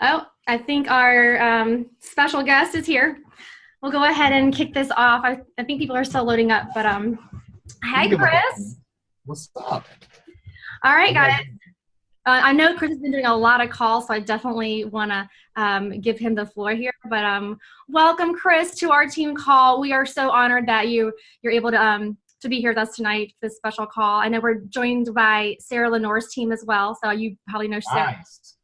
Oh, I think our special guest is here. We'll go ahead and kick this off. I think people are still loading up, but You can hi, give a Chris. what's up? All right, How you guys. guys I know Chris has been doing a lot of calls, so I definitely want to give him the floor here. But welcome, Chris, to our team call. We are so honored that you're able to be here with us tonight for this special call. I know we're joined by Sarah Lenore's team as well, so you probably know Sarah. nice.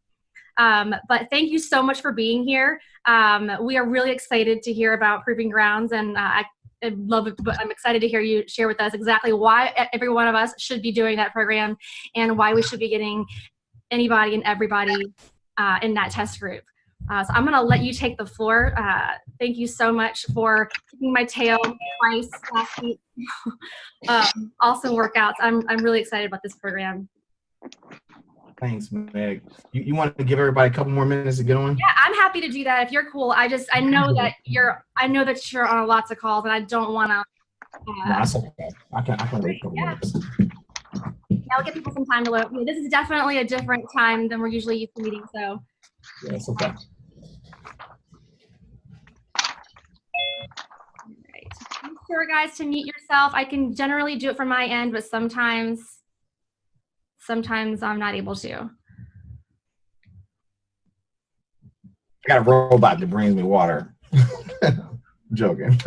But thank you so much for being here. We are really excited to hear about Proving Grounds, and I love it, but I'm excited to hear you share with us exactly why every one of us should be doing that program and why we should be getting anybody and everybody in that test group. So I'm going to let you take the floor. Thank you so much for kicking my tail twice last week. Awesome workouts. I'm really excited about this program. Thanks, Meg. You want to give everybody a couple more minutes to get on? Yeah, I'm happy to do that if you're cool. I know that you're on lots of calls, and I don't want to. No, that's okay. I can wait a couple minutes. I'll give people some time to load. This is definitely a different time than we're usually used to meeting, so. Yeah, it's okay. All right. Be sure, guys, to mute yourself. I can generally do it from my end, but sometimes I'm not able to. I got a robot that brings me water. I'm joking.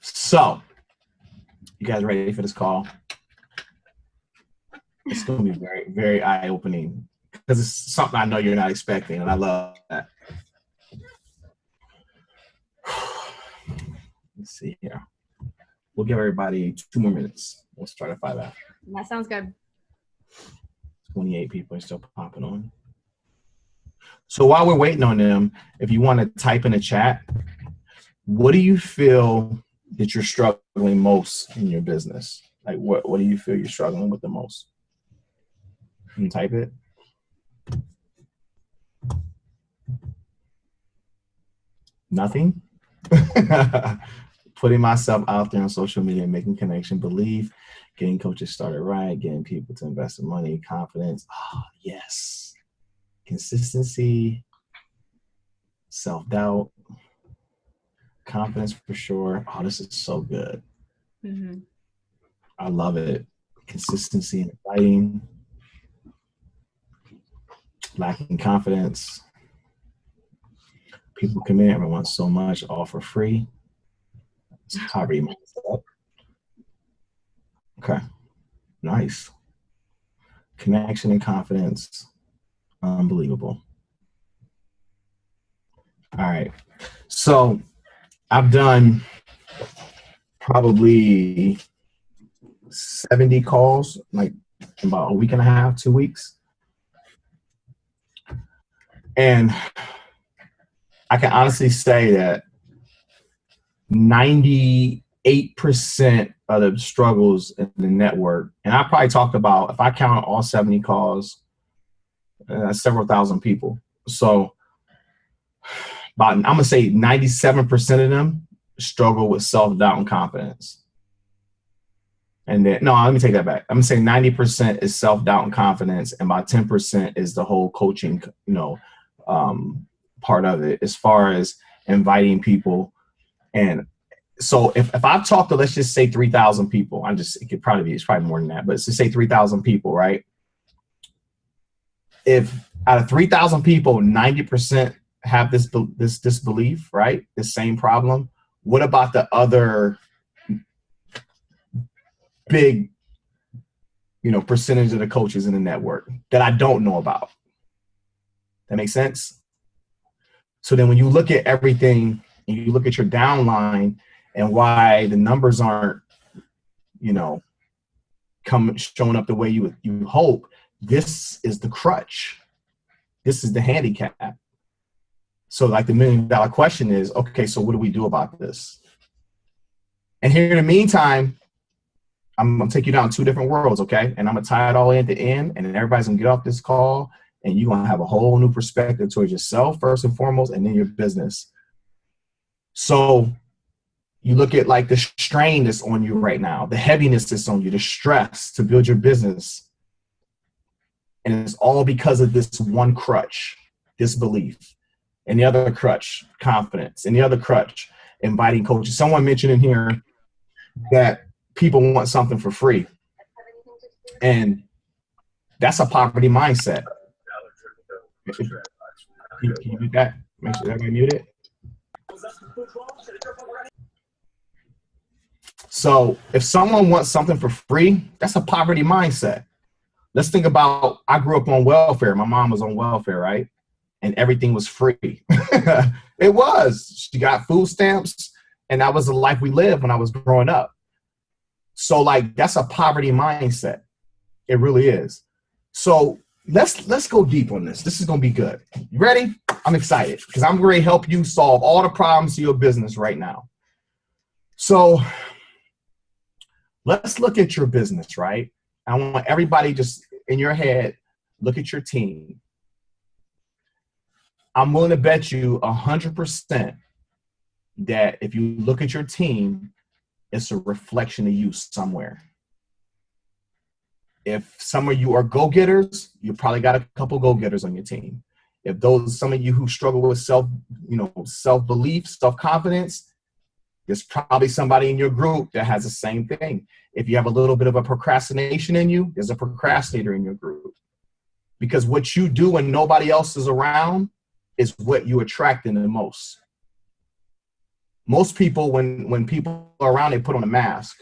So, you guys ready for this call? It's going to be very, very eye-opening because it's something I know you're not expecting, and I love that. Let's see here. We'll give everybody 2 more minutes. We'll start at 5 after. That sounds good. 28 people are still popping on. So while we're waiting on them, if you want to type in the chat, what do you feel that you're struggling most in your business? Like what do you feel you're struggling with the most? Can you type it? Nothing? Putting myself out there on social media, making connection, belief, getting coaches started right, getting people to invest in money, confidence. Oh, yes. Consistency, self-doubt, confidence for sure. Oh, this is so good. Mm-hmm. I love it. Consistency in fighting, lacking confidence. People come in, everyone wants so much, all for free. It's poverty mindset. Okay, nice. Connection and confidence, unbelievable. All right, so I've done probably 70 calls, like in about a week and a half, 2 weeks. And I can honestly say that 98% of the struggles in the network, and I probably talked about, if I count all 70 calls, several thousand people. So I'm gonna say 97% of them struggle with self-doubt and confidence. And then, no, let me take that back. I'm gonna say 90% is self-doubt and confidence, and about 10% is the whole coaching, part of it, as far as inviting people. And so if I've talked to, let's just say 3,000 people, it's probably more than that, but let's just say 3,000 people, right? If out of 3,000 people, 90% have this belief, right? The same problem. What about the other big, percentage of the coaches in the network that I don't know about? That makes sense? So then when you look at everything and you look at your downline and why the numbers aren't, showing up the way you hope, this is the crutch. This is the handicap. So like the $1 million question is, okay, so what do we do about this? And here in the meantime, I'm gonna take you down 2 different worlds, okay? And I'm gonna tie it all in at the end, and then everybody's gonna get off this call, and you're gonna have a whole new perspective towards yourself first and foremost, and then your business. So You look at like the strain that's on you right now, the heaviness that's on you, the stress to build your business. And it's all because of this one crutch, disbelief. And the other crutch, confidence. And the other crutch, inviting coaches. Someone mentioned in here that people want something for free. And that's a poverty mindset. Can you mute that? Make sure everybody mute it. So if someone wants something for free, that's a poverty mindset. Let's think about, I grew up on welfare. My mom was on welfare, right? And everything was free. It was. She got food stamps, and that was the life we lived when I was growing up. So like, that's a poverty mindset. It really is. So let's go deep on this. This is going to be good. You ready? I'm excited because I'm going to help you solve all the problems of your business right now. So let's look at your business, right? I want everybody just in your head, look at your team. I'm willing to bet you 100% that if you look at your team, it's a reflection of you somewhere. If some of you are go-getters, you probably got a couple go-getters on your team. If some of you who struggle with self-belief, self-confidence, there's probably somebody in your group that has the same thing. If you have a little bit of a procrastination in you, there's a procrastinator in your group. Because what you do when nobody else is around is what you attract in the most. Most people, when people are around, they put on a mask.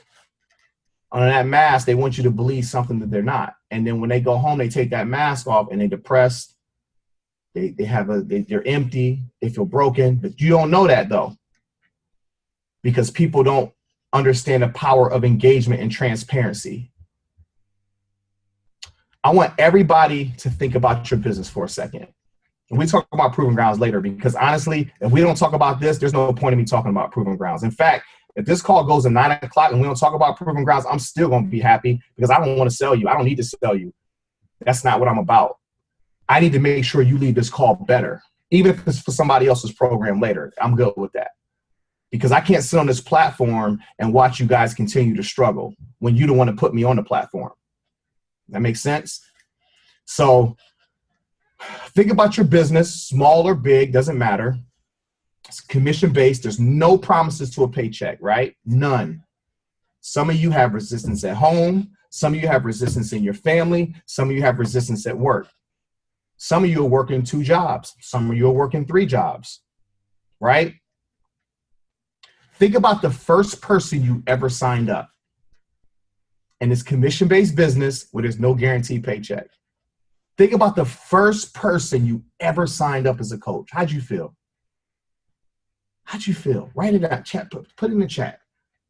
On that mask, they want you to believe something that they're not. And then when they go home, they take that mask off and they're depressed. They're empty. They feel broken. But you don't know that though, because people don't understand the power of engagement and transparency. I want everybody to think about your business for a second. And we talk about Proven Grounds later, because honestly, if we don't talk about this, there's no point in me talking about Proven Grounds. In fact, if this call goes to 9 o'clock and we don't talk about Proven Grounds, I'm still going to be happy because I don't want to sell you. I don't need to sell you. That's not what I'm about. I need to make sure you leave this call better, even if it's for somebody else's program later. I'm good with that because I can't sit on this platform and watch you guys continue to struggle when you don't want to put me on the platform. That makes sense? So think about your business, small or big, doesn't matter. It's commission-based. There's no promises to a paycheck, right? None. Some of you have resistance at home. Some of you have resistance in your family. Some of you have resistance at work. Some of you are working 2 jobs. Some of you are working 3 jobs, right? Think about the first person you ever signed up in this commission-based business where there's no guaranteed paycheck. Think about the first person you ever signed up as a coach. How'd you feel? How'd you feel? Write it out, chat, put it in the chat.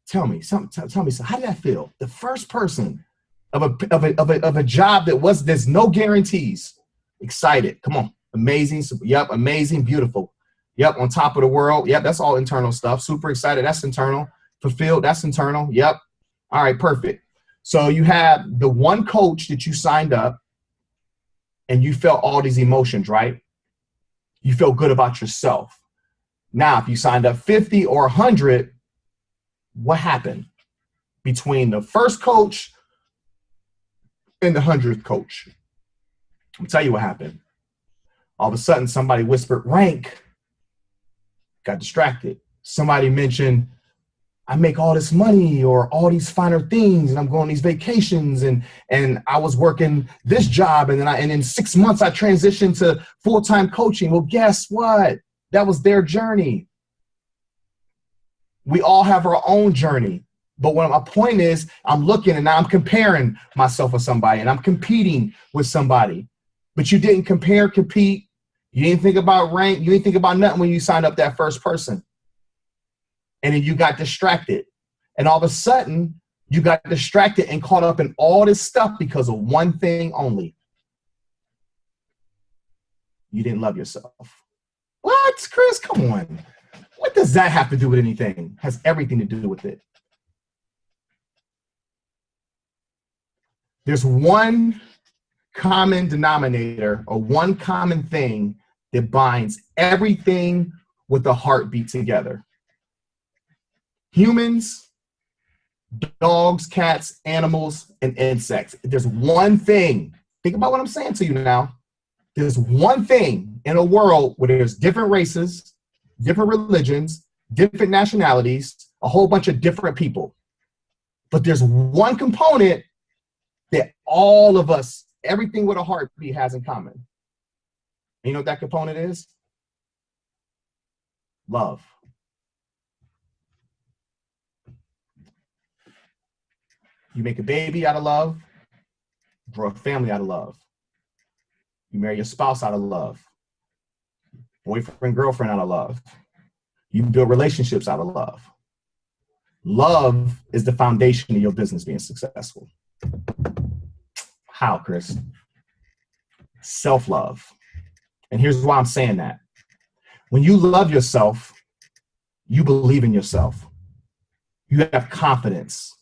Tell me something. Tell me something. How did that feel? The first person of a job there's no guarantees. Excited. Come on. Amazing. Yep. Amazing. Beautiful. Yep. On top of the world. Yep. That's all internal stuff. Super excited. That's internal. Fulfilled. That's internal. Yep. All right. Perfect. So you have the one coach that you signed up and you felt all these emotions, right? You feel good about yourself. Now, if you signed up 50 or 100, what happened between the first coach and the 100th coach? I'll tell you what happened. All of a sudden, somebody whispered, rank. Got distracted. Somebody mentioned, I make all this money or all these finer things and I'm going on these vacations and I was working this job and then in 6 months I transitioned to full-time coaching. Well, guess what? That was their journey. We all have our own journey. But what my point is, I'm looking and now I'm comparing myself with somebody and I'm competing with somebody. But you didn't compete. You didn't think about rank. You didn't think about nothing when you signed up that first person. And then you got distracted. And all of a sudden, you got distracted and caught up in all this stuff because of one thing only. You didn't love yourself. What, Chris? Come on. What does that have to do with anything? It has everything to do with it. There's one common denominator or one common thing that binds everything with the heartbeat together. humans, dogs, cats, animals, and insects. There's one thing. Think about what I'm saying to you now. There's one thing in a world where there's different races, different religions, different nationalities, a whole bunch of different people. But there's one component that all of us, everything with a heartbeat, has in common. You know what that component is? Love. You make a baby out of love, grow a family out of love. You marry your spouse out of love, boyfriend, girlfriend out of love. You build relationships out of love. Love is the foundation of your business being successful. How, Chris? Self-love. And here's why I'm saying that. When you love yourself, you believe in yourself. You have confidence.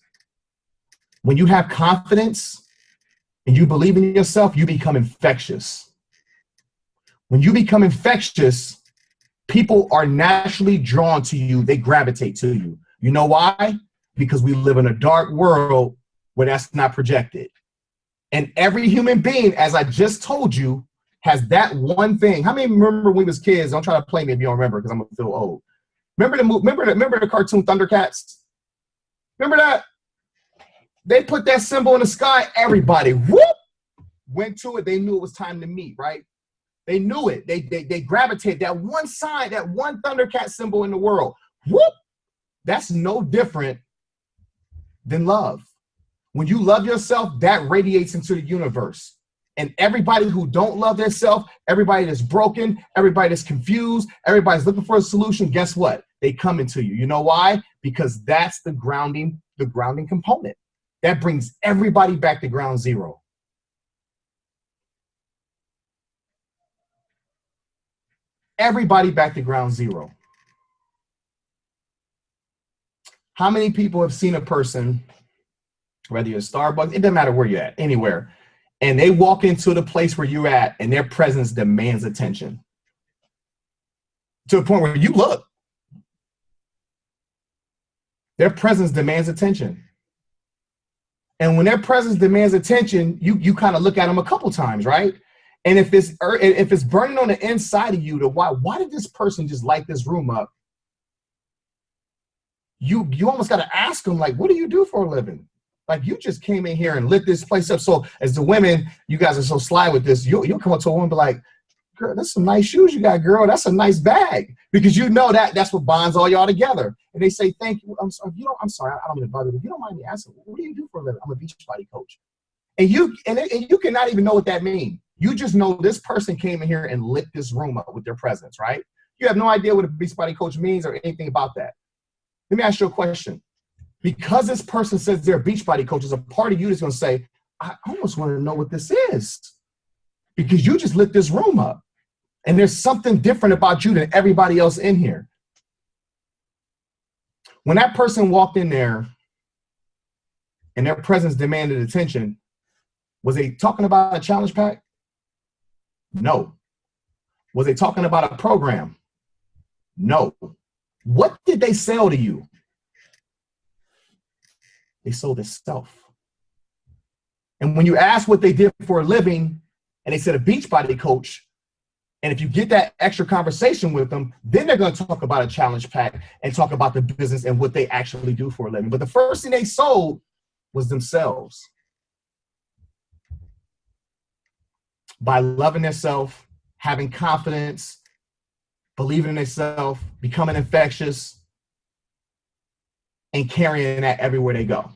When you have confidence and you believe in yourself, you become infectious. When you become infectious, people are naturally drawn to you. They gravitate to you. You know why? Because we live in a dark world where that's not projected. And every human being, as I just told you, has that one thing. How many remember when we was kids? Don't try to play me if you don't remember, because I'm gonna feel old. Remember the cartoon Thundercats? Remember that? They put that symbol in the sky. Everybody, whoop, went to it. They knew it was time to meet, right? They knew it. They gravitated. That one sign, that one Thundercat symbol in the world. Whoop. That's no different than love. When you love yourself, that radiates into the universe. And everybody who don't love themselves, everybody that's broken, everybody that's confused, everybody's looking for a solution, guess what? They come into you. You know why? Because that's the grounding component. That brings everybody back to ground zero. Everybody back to ground zero. How many people have seen a person, whether you're at Starbucks, it doesn't matter where you're at, anywhere, and they walk into the place where you're at and their presence demands attention to a point where you look. Their presence demands attention. And when their presence demands attention, you kind of look at them a couple times, right? And if it's burning on the inside of you, to why did this person just light this room up? You almost got to ask them, like, what do you do for a living? Like, you just came in here and lit this place up. So as the women, you guys are so sly with this, you'll come up to a woman and be like, girl, that's some nice shoes you got, girl. That's a nice bag. Because you know that's what bonds all y'all together. And they say, thank you. I'm sorry, I don't mean to bother you. If you don't mind me asking, what do you do for a living? I'm a Beachbody coach. And you cannot even know what that means. You just know this person came in here and lit this room up with their presence, right? You have no idea what a Beachbody coach means or anything about that. Let me ask you a question. Because this person says they're a Beachbody coach, there's a part of you that's going to say, I almost want to know what this is. Because you just lit this room up. And there's something different about you than everybody else in here. When that person walked in there and their presence demanded attention, was they talking about a challenge pack? No. Was they talking about a program? No. What did they sell to you? They sold their self. And when you ask what they did for a living, and they said a Beachbody coach, and if you get that extra conversation with them, then they're going to talk about a challenge pack and talk about the business and what they actually do for a living. But the first thing they sold was themselves. By loving themselves, having confidence, believing in themselves, becoming infectious, and carrying that everywhere they go.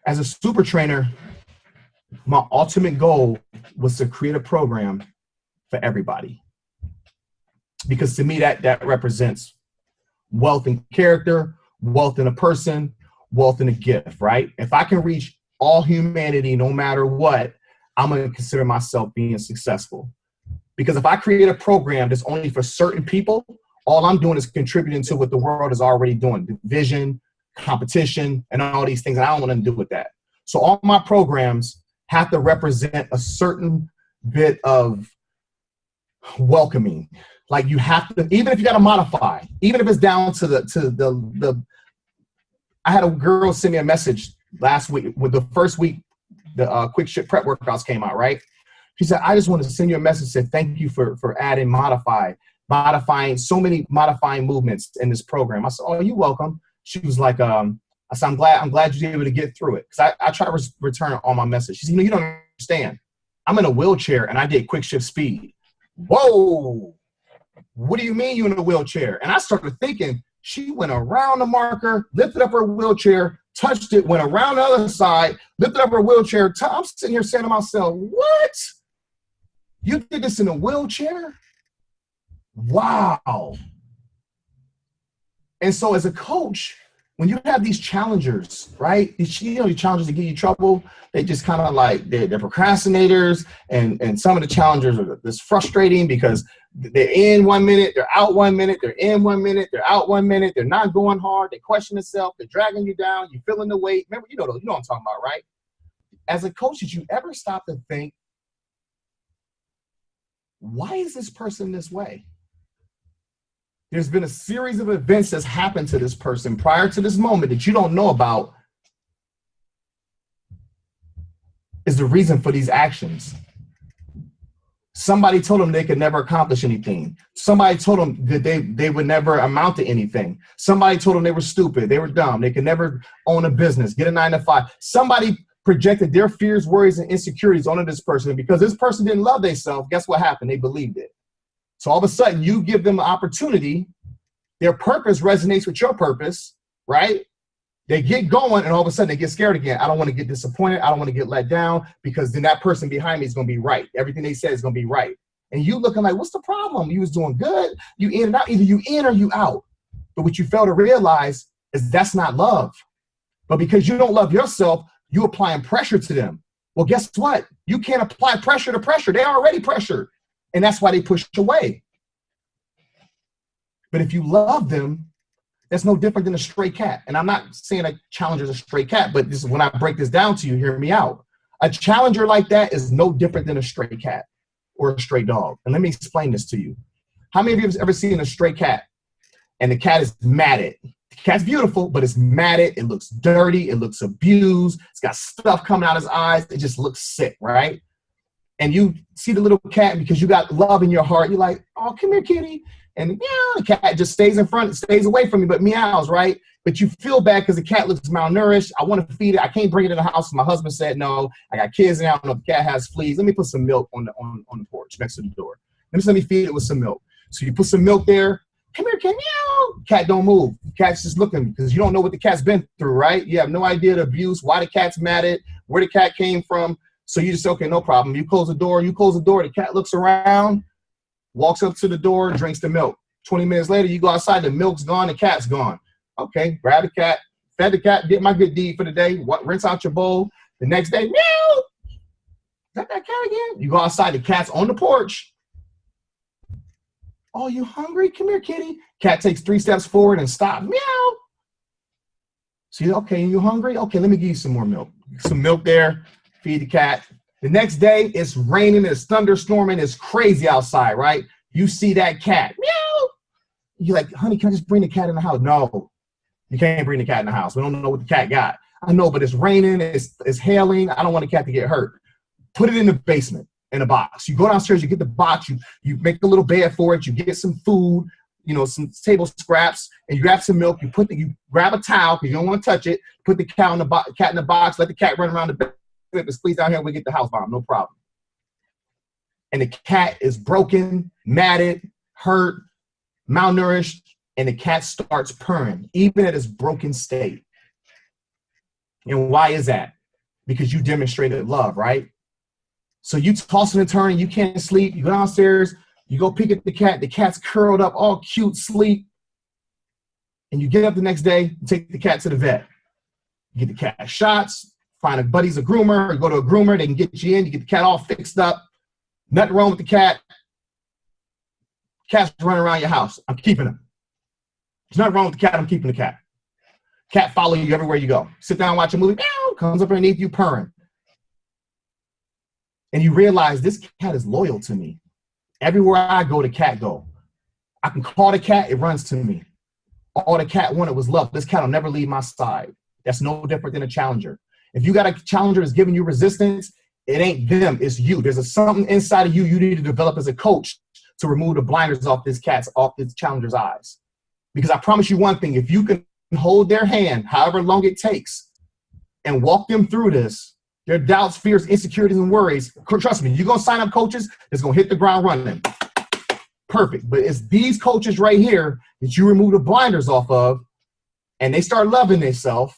As a super trainer, my ultimate goal was to create a program for everybody. Because to me, that represents wealth in character, wealth in a person, wealth in a gift, right? If I can reach all humanity, no matter what, I'm going to consider myself being successful. Because if I create a program that's only for certain people, all I'm doing is contributing to what the world is already doing, division, competition, and all these things. And I don't want to do with that. So all my programs have to represent a certain bit of welcoming, Like you have to, even if you got to modify, even if it's down to the. I had a girl send me a message last week with the first week, the quick ship prep workouts came out, right? She said, I just want to send you a message, said thank you for adding modifying so many modifying movements in this program. I said, oh, you're welcome. She was like, I said, I'm glad you were able to get through it. Because I try to return all my message. She said, you don't understand. I'm in a wheelchair and I did quick shift speed. Whoa. What do you mean you're in a wheelchair? And I started thinking, she went around the marker, lifted up her wheelchair, touched it, went around the other side, lifted up her wheelchair. I'm sitting here saying to myself, what? You did this in a wheelchair? Wow. And so as a coach, when you have these challengers, right? These challengers that give you trouble, they just kind of like, they're procrastinators. And some of the challengers are just frustrating because they're in 1 minute, they're out 1 minute, they're in 1 minute, they're out 1 minute, they're not going hard, they question themselves, they're dragging you down, you're feeling the weight. Remember, you know what I'm talking about, right? As a coach, did you ever stop to think, why is this person this way? There's been a series of events that's happened to this person prior to this moment that you don't know about is the reason for these actions. Somebody told them they could never accomplish anything. Somebody told them that they would never amount to anything. Somebody told them they were stupid, they were dumb, they could never own a business, get a 9 to 5. Somebody projected their fears, worries, and insecurities onto this person. And because this person didn't love themselves, guess what happened? They believed it. So all of a sudden, you give them an opportunity. Their purpose resonates with your purpose, right? They get going, and all of a sudden, they get scared again. I don't want to get disappointed. I don't want to get let down, because then that person behind me is going to be right. Everything they said is going to be right. And you looking like, what's the problem? You was doing good. You in and out. Either you in or you out. But what you fail to realize is that's not love. But because you don't love yourself, you applying pressure to them. Well, guess what? You can't apply pressure to pressure. They're already pressured. And that's why they push away. But if you love them, that's no different than a stray cat. And I'm not saying a challenger is a stray cat, but this is when I break this down to you, hear me out. A challenger like that is no different than a stray cat or a stray dog. And let me explain this to you. How many of you have ever seen a stray cat and the cat is matted? The cat's beautiful, but it's matted. It looks dirty. It looks abused. It's got stuff coming out of his eyes. It just looks sick, right? And you see the little cat, because you got love in your heart. You're like, oh, come here, kitty. And meow, the cat just stays in front, stays away from me, but meows, right? But you feel bad because the cat looks malnourished. I want to feed it. I can't bring it in the house. My husband said, no, I got kids now. I don't know if the cat has fleas. Let me put some milk on the porch next to the door. Let me feed it with some milk. So you put some milk there. Come here, cat, meow. Cat don't move. The cat's just looking, because you don't know what the cat's been through, right? You have no idea the abuse, why the cat's matted, where the cat came from. So you just say, okay, no problem. You close the door, the cat looks around, walks up to the door, drinks the milk. 20 minutes later, you go outside, the milk's gone, the cat's gone. Okay, grab the cat, fed the cat, did my good deed for the day, rinse out your bowl. The next day, meow, is that cat again? You go outside, the cat's on the porch. Oh, you hungry? Come here, kitty. Cat takes 3 steps forward and stop, meow. See, okay, you hungry? Okay, let me give you some more milk. Some milk there. Feed the cat. The next day, it's raining, it's thunderstorming, it's crazy outside, right? You see that cat, meow. You're like, honey, can I just bring the cat in the house? No, you can't bring the cat in the house. We don't know what the cat got. I know, but it's raining, it's hailing. I don't want the cat to get hurt. Put it in the basement, in a box. You go downstairs, you get the box, you make a little bed for it, you get some food, some table scraps, and you grab some milk, you grab a towel, because you don't want to touch it, put the cat in the box, let the cat run around the bed. Please down here, we get the house bomb, no problem. And the cat is broken, matted, hurt, malnourished, and the cat starts purring, even at its broken state. And why is that? Because you demonstrated love, right? So you tossing and turning, you can't sleep, you go downstairs, you go pick up the cat's curled up, all cute, sleep, and you get up the next day, and take the cat to the vet. You get the cat shots, find a buddy's a groomer, or go to a groomer, they can get you in, you get the cat all fixed up. Nothing wrong with the cat. Cat's running around your house. I'm keeping him. There's nothing wrong with the cat. I'm keeping the cat. Cat follow you everywhere you go. Sit down, watch a movie. Meow, comes up underneath you purring. And you realize this cat is loyal to me. Everywhere I go, the cat go. I can call the cat, it runs to me. All the cat wanted was love. This cat will never leave my side. That's no different than a challenger. If you got a challenger that's giving you resistance, it ain't them, it's you. There's something inside of you need to develop as a coach to remove the blinders off this challenger's eyes. Because I promise you one thing, if you can hold their hand, however long it takes, and walk them through this, their doubts, fears, insecurities, and worries, trust me, you're going to sign up coaches that's going to hit the ground running. Perfect. But it's these coaches right here that you remove the blinders off of, and they start loving themselves,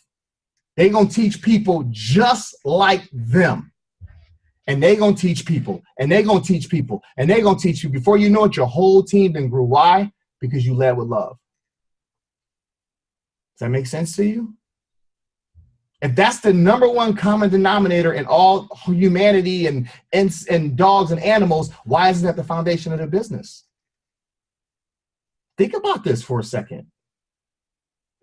they're going to teach people just like them. And they're going to teach people, and they're going to teach people, and they're going to teach you. Before you know it, your whole team then grew. Why? Because you led with love. Does that make sense to you? If that's the number one common denominator in all humanity and dogs and animals, why isn't that the foundation of their business? Think about this for a second.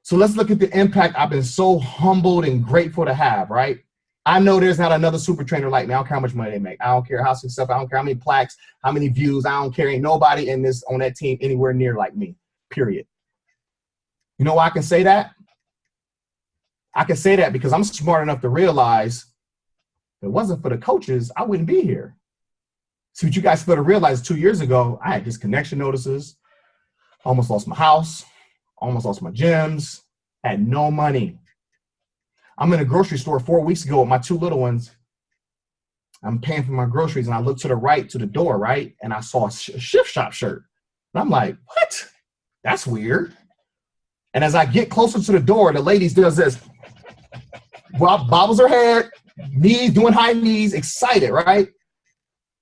So let's look at the impact I've been so humbled and grateful to have, right? I know there's not another super trainer like me. I don't care how much money they make. I don't care how successful. I don't care how many plaques, how many views. I don't care. Ain't nobody on that team anywhere near like me, period. You know why I can say that? I can say that because I'm smart enough to realize if it wasn't for the coaches, I wouldn't be here. So what you guys failed to realize 2 years ago, I had disconnection notices, almost lost my house, almost lost my gyms, had no money. I'm in a grocery store 4 weeks ago with my two little ones. I'm paying for my groceries, and I look to the right, to the door, right? And I saw a Shift Shop shirt. And I'm like, what? That's weird. And as I get closer to the door, the lady does this. Well, bobbles her head, knees, doing high knees, excited, right?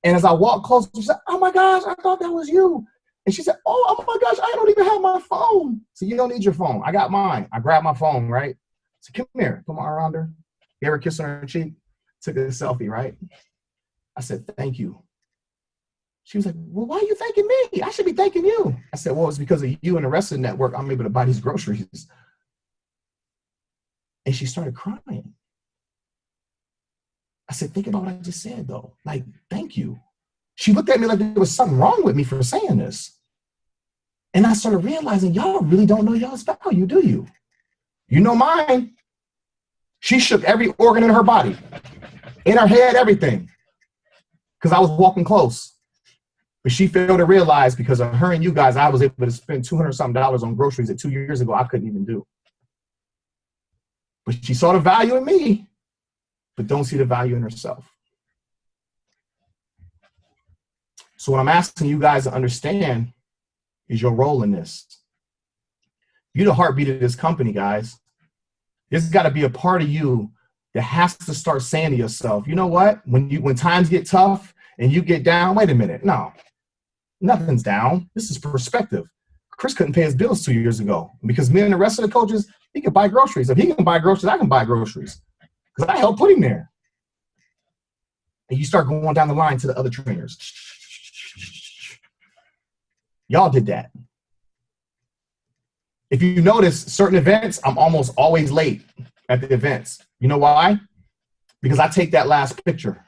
And as I walk closer, she said, oh my gosh, I thought that was you. And she said, oh my gosh, I don't even have my phone. So you don't need your phone. I got mine. I grabbed my phone, right? So come here, put my arm around her, gave her a kiss on her cheek, took a selfie, right? I said, thank you. She was like, well, why are you thanking me? I should be thanking you. I said, well, it's because of you and the rest of the network, I'm able to buy these groceries. And she started crying. I said, think about what I just said, though. Like, thank you. She looked at me like there was something wrong with me for saying this. And I started realizing, y'all really don't know y'all's value, do you? You know mine. She shook every organ in her body, in her head, everything, because I was walking close. But she failed to realize because of her and you guys, I was able to spend $200-something on groceries that 2 years ago I couldn't even do. But she saw the value in me, but don't see the value in herself. So what I'm asking you guys to understand is your role in this. You're the heartbeat of this company, guys. There's got to be a part of you that has to start saying to yourself, you know what? When times get tough and you get down, wait a minute. No, nothing's down. This is perspective. Chris couldn't pay his bills 2 years ago because me and the rest of the coaches, he could buy groceries. If he can buy groceries, I can buy groceries because I helped put him there. And you start going down the line to the other trainers. Y'all did that. If you notice certain events, I'm almost always late at the events. You know why? Because I take that last picture.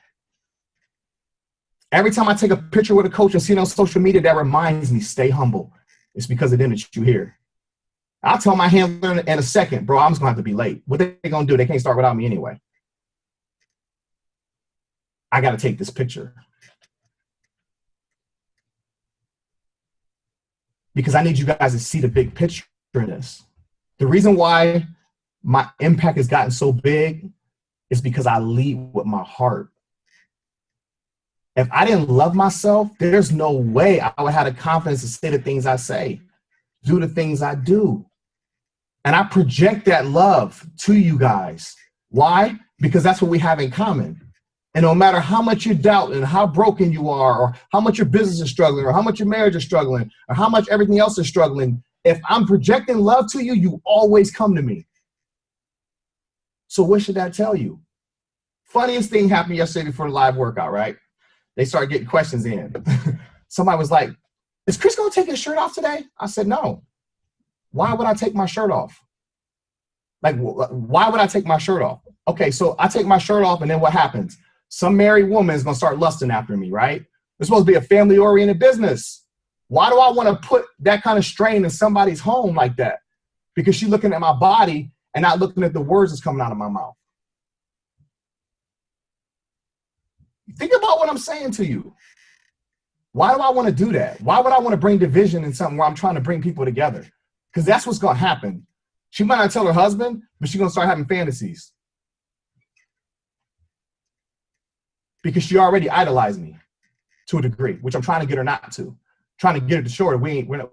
Every time I take a picture with a coach and see it on social media, that reminds me, stay humble. It's because of them that you hear. I'll tell my handler in a second, bro, I'm just gonna have to be late. What they gonna do? They can't start without me anyway. I gotta take this picture. Because I need you guys to see the big picture in this. The reason why my impact has gotten so big is because I lead with my heart. If I didn't love myself, there's no way I would have the confidence to say the things I say, do the things I do. And I project that love to you guys. Why? Because that's what we have in common. And no matter how much you doubt and how broken you are, or how much your business is struggling, or how much your marriage is struggling, or how much everything else is struggling, if I'm projecting love to you, you always come to me. So what should that tell you? Funniest thing happened yesterday before the live workout, right? They started getting questions in. Somebody was like, is Chris gonna take his shirt off today? I said, no. Why would I take my shirt off? Like, why would I take my shirt off? Okay, so I take my shirt off and then what happens? Some married woman is gonna start lusting after me, right? It's supposed to be a family-oriented business. Why do I want to put that kind of strain in somebody's home like that? Because she's looking at my body and not looking at the words that's coming out of my mouth. Think about what I'm saying to you. Why do I want to do that? Why would I want to bring division in something where I'm trying to bring people together? Because that's what's going to happen. She might not tell her husband, but she's going to start having fantasies. Because she already idolized me to a degree, which I'm trying to get her not to. Trying to get her to show her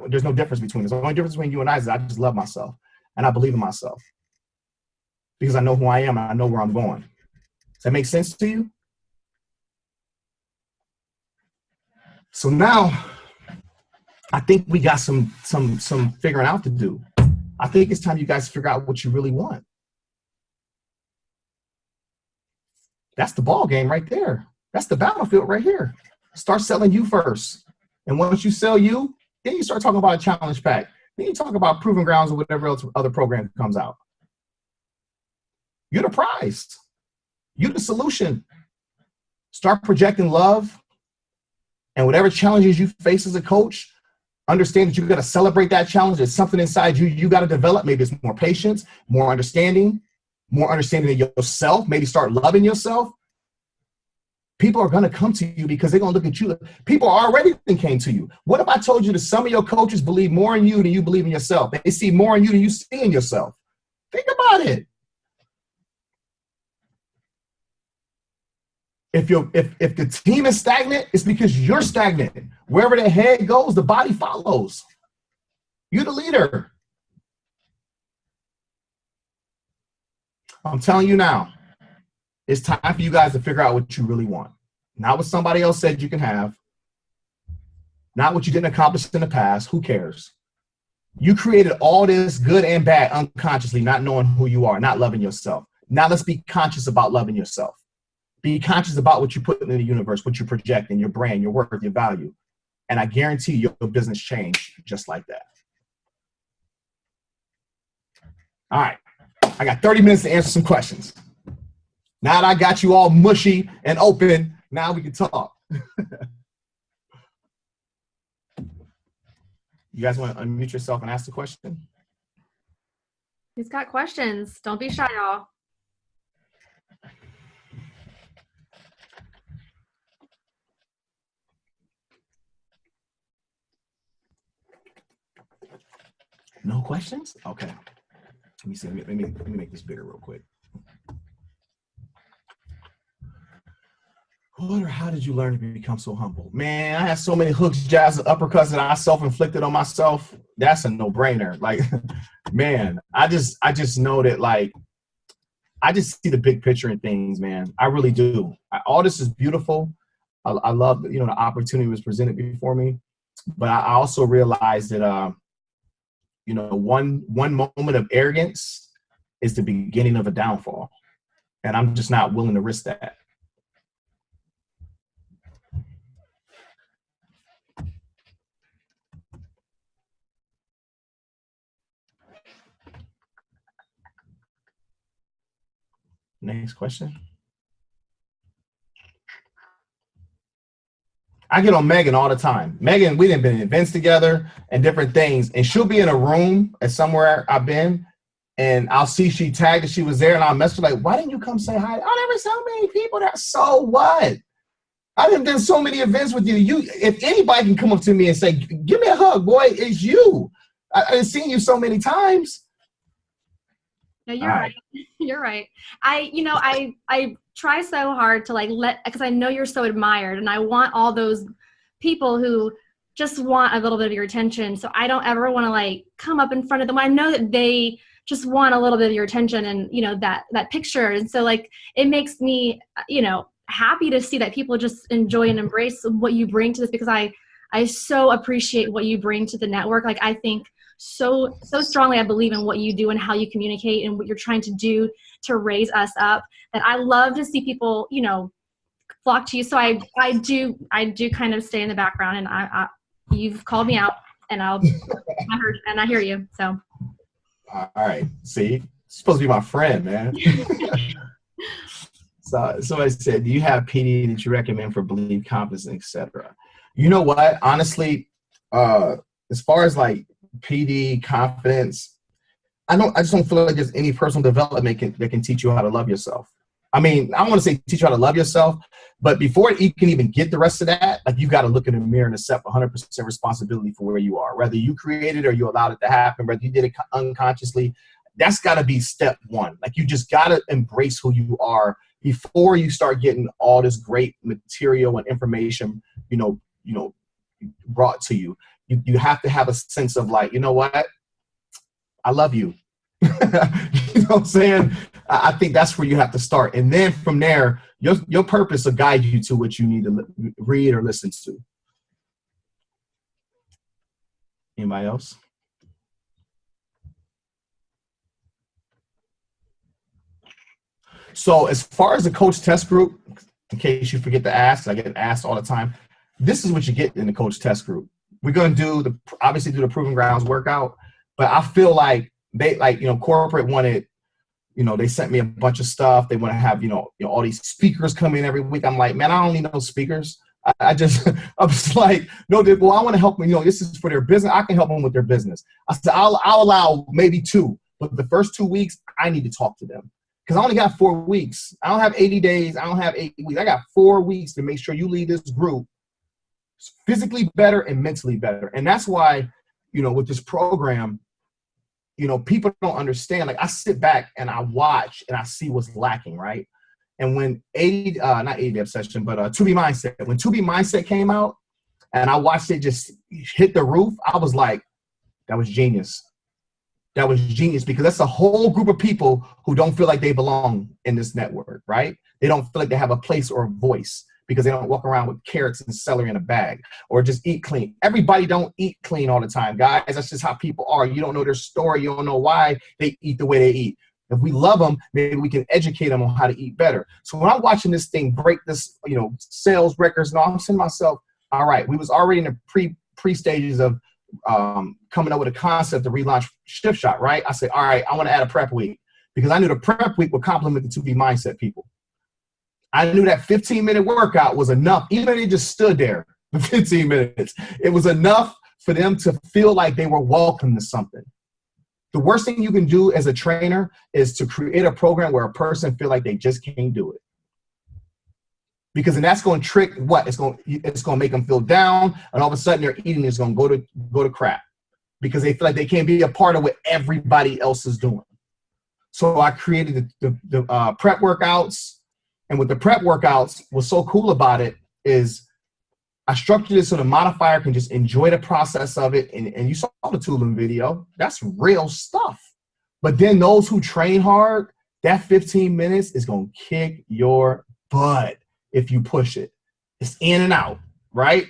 there's no difference between us. The only difference between you and I is I just love myself and I believe in myself. Because I know who I am and I know where I'm going. Does that make sense to you? So now I think we got some figuring out to do. I think it's time you guys figure out what you really want. That's the ball game right there. That's the battlefield right here. Start selling you first. And once you sell you, then you start talking about a challenge pack. Then you talk about Proving Grounds or whatever else other program comes out. You're the prize. You're the solution. Start projecting love. And whatever challenges you face as a coach, understand that you got to celebrate that challenge. There's something inside you got to develop. Maybe it's more patience, more understanding of yourself. Maybe start loving yourself. People are going to come to you because they're going to look at you. People already came to you. What if I told you that some of your coaches believe more in you than you believe in yourself? They see more in you than you see in yourself. Think about it. If the team is stagnant, it's because you're stagnant. Wherever the head goes, the body follows. You're the leader. I'm telling you now, it's time for you guys to figure out what you really want. Not what somebody else said you can have. Not what you didn't accomplish in the past. Who cares? You created all this good and bad unconsciously, not knowing who you are, not loving yourself. Now let's be conscious about loving yourself. Be conscious about what you put in the universe, what you project in your brand, your worth, your value. And I guarantee your business change just like that. All right. I got 30 minutes to answer some questions. Now that I got you all mushy and open, now we can talk. You guys want to unmute yourself and ask the question? He's got questions. Don't be shy, y'all. No questions? Okay. Let me see. Let me make this bigger real quick. What or how did you learn to become so humble? Man, I had so many hooks, jabs, and uppercuts that I self-inflicted on myself. That's a no-brainer. Like, man, I just know that, like, I just see the big picture in things, man. I really do. All this is beautiful. I love, the opportunity was presented before me, but I also realized that, one moment of arrogance is the beginning of a downfall, and I'm just not willing to risk that. Next question. I get on Megan all the time. Megan, we done been in events together and different things, and she'll be in a room at somewhere I've been, and I'll see she tagged that she was there, and I'll message her like, "Why didn't you come say hi?" Oh, there were so many people there. So what? I've done so many events with you. If anybody can come up to me and say, "Give me a hug, boy," it's you. I've seen you so many times. No, you're right. You're right. I try so hard to because I know you're so admired, and I want all those people who just want a little bit of your attention. So I don't ever want to come up in front of them. I know that they just want a little bit of your attention and, that picture. And so it makes me, happy to see that people just enjoy and embrace what you bring to this, because I so appreciate what you bring to the network. I think so strongly I believe in what you do and how you communicate and what you're trying to do to raise us up, that I love to see people, flock to you. So I do kind of stay in the background, and I you've called me out, and I hear you. So. All right. See, you're supposed to be my friend, man. So I said, do you have PD that you recommend for belief, confidence, etc.? You know what? Honestly, as far as like PD, confidence, I just don't feel like there's any personal development that can teach you how to love yourself. I mean, I don't want to say teach you how to love yourself, but before you can even get the rest of that, like you got to look in the mirror and accept 100% responsibility for where you are, whether you created it or you allowed it to happen, whether you did it unconsciously. That's got to be step one. Like you just got to embrace who you are before you start getting all this great material and information, brought to you. You have to have a sense of like, you know what? I love you. You know what I'm saying? I think that's where you have to start. And then from there, your purpose will guide you to what you need to read or listen to. Anybody else? So as far as the coach test group, in case you forget to ask, I get asked all the time, this is what you get in the coach test group. We're going to obviously do the Proving Grounds workout, but I feel like corporate wanted, they sent me a bunch of stuff. They want to have, all these speakers come in every week. I'm like, man, I don't need no speakers. I was like, no, well, I want to help them. This is for their business. I can help them with their business. I said, I'll allow maybe 2, but the first 2 weeks, I need to talk to them. Because I only got 4 weeks. I don't have 80 days. I don't have 8 weeks. I got 4 weeks to make sure you lead this group physically better and mentally better. And that's why, with this program, people don't understand. Like I sit back and I watch and I see what's lacking, right? And when not 80 Obsession, but 2B Mindset, when 2B Mindset came out and I watched it just hit the roof, I was like, that was genius. That was genius, because that's a whole group of people who don't feel like they belong in this network, right? They don't feel like they have a place or a voice because they don't walk around with carrots and celery in a bag or just eat clean. Everybody don't eat clean all the time, guys. That's just how people are. You don't know their story. You don't know why they eat the way they eat. If we love them, maybe we can educate them on how to eat better. So when I'm watching this thing break this, sales records and all, I'm saying to myself, all right, we was already in the pre stages of coming up with a concept to relaunch Shift Shot, right? I said, all right, I want to add a prep week because I knew the prep week would complement the 2B Mindset people. I knew that 15-minute workout was enough. Even if they just stood there for 15 minutes, it was enough for them to feel like they were welcome to something. The worst thing you can do as a trainer is to create a program where a person feel like they just can't do it. Because then that's going to trick what? It's going to make them feel down, and all of a sudden their eating is going to go to crap because they feel like they can't be a part of what everybody else is doing. So I created the prep workouts, and with the prep workouts, what's so cool about it is I structured it so the modifier can just enjoy the process of it. And you saw the Tulum video. That's real stuff. But then those who train hard, that 15 minutes is going to kick your butt. If you push it, it's in and out, right?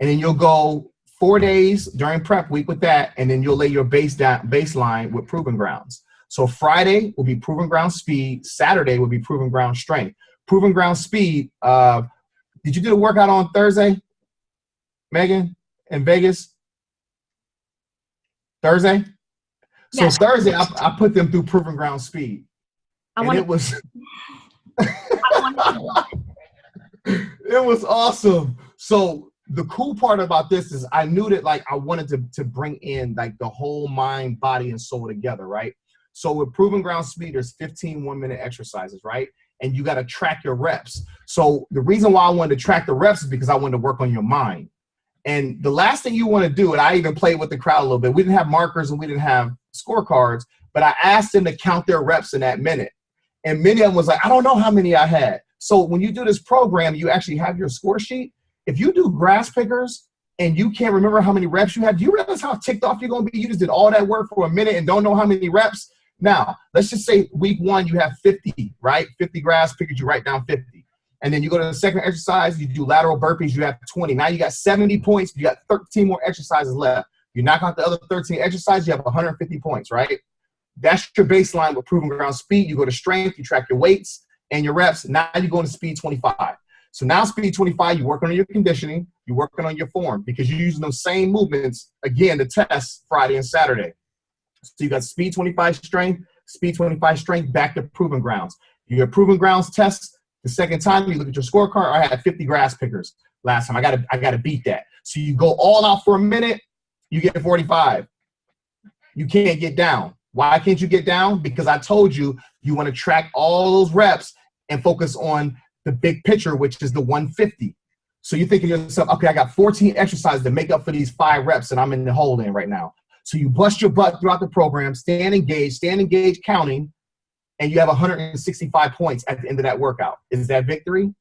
And then you'll go 4 days during prep week with that, and then you'll lay your baseline with Proving Grounds. So Friday will be Proving Ground Speed. Saturday will be Proving Ground Strength. Proving Ground Speed. Did you do the workout on Thursday, Megan, in Vegas? Thursday? So yes. Thursday, I put them through Proving Ground Speed. It was it was awesome. So the cool part about this is I knew that like I wanted to bring in like the whole mind, body, and soul together, right? So with Proving Ground Speed, there's 15 1-minute exercises, right? And you got to track your reps. So the reason why I wanted to track the reps is because I wanted to work on your mind. And the last thing you want to do, and I even played with the crowd a little bit, we didn't have markers and we didn't have scorecards, but I asked them to count their reps in that minute. And many of them was like, I don't know how many I had. So when you do this program, you actually have your score sheet. If you do grass pickers and you can't remember how many reps you have, do you realize how ticked off you're going to be? You just did all that work for a minute and don't know how many reps. Now, let's just say week 1, you have 50, right? 50 grass pickers, you write down 50. And then you go to the second exercise, you do lateral burpees, you have 20. Now you got 70 points, you got 13 more exercises left. You knock out the other 13 exercises, you have 150 points, right? That's your baseline with Proving Ground Speed. You go to strength, you track your weights and your reps. Now you go into speed 25. So now speed 25, you're working on your conditioning, you're working on your form because you're using those same movements, again, to test Friday and Saturday. So you got speed 25 strength, back to Proving Grounds. Your Proving Grounds test, the second time you look at your scorecard, I had 50 grass pickers. last time. I gotta beat that. So you go all out for a minute, you get 45. You can't get down. Why can't you get down? Because I told you, you want to track all those reps and focus on the big picture, which is the 150. So you're thinking to yourself, okay, I got 14 exercises to make up for these 5 reps and I'm in the hole in right now. So you bust your butt throughout the program, stand engaged, counting, and you have 165 points at the end of that workout. Is that victory?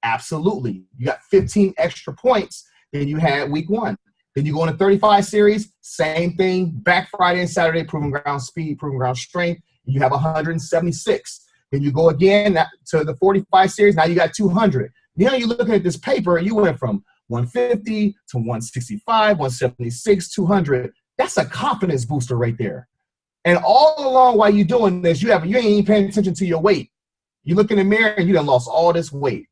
Absolutely. You got 15 extra points than you had week 1. Then you go in a 35 series, same thing, back Friday and Saturday, proving ground speed, proving ground strength. You have 176. Then you go again to the 45 series, now you got 200. Now you're looking at this paper, and you went from 150 to 165, 176, 200. That's a confidence booster right there. And all along while you're doing this, you ain't even paying attention to your weight. You look in the mirror, and you done lost all this weight.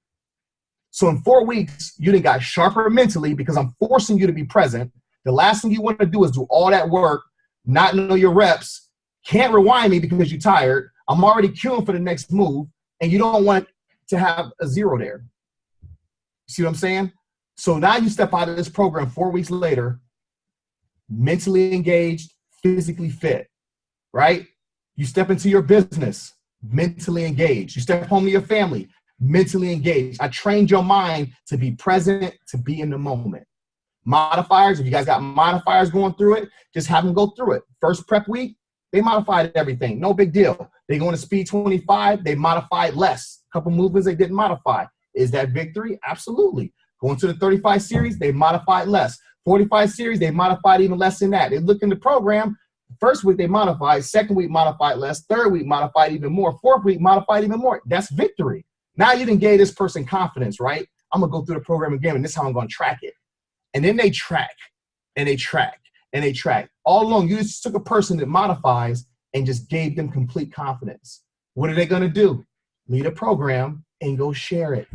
So in 4 weeks, you done got sharper mentally because I'm forcing you to be present. The last thing you want to do is do all that work, not know your reps, can't rewind me because you're tired. I'm already queuing for the next move, and you don't want to have a 0 there. See what I'm saying? So now you step out of this program 4 weeks later, mentally engaged, physically fit, right? You step into your business, mentally engaged. You step home to your family, mentally engaged. I trained your mind to be present, to be in the moment. Modifiers, if you guys got modifiers going through it, just have them go through it. First prep week, they modified everything. No big deal. They go into speed 25, they modified less. A couple movements they didn't modify. Is that victory? Absolutely. Going to the 35 series, they modified less. 45 series, they modified even less than that. They look in the program, first week they modified, second week modified less, third week modified even more, fourth week modified even more. That's victory. Now you done gave this person confidence, right? I'm gonna go through the program again, and this is how I'm gonna track it. And then they track, and they track, and they track. All along, you just took a person that modifies and just gave them complete confidence. What are they gonna do? Lead a program and go share it.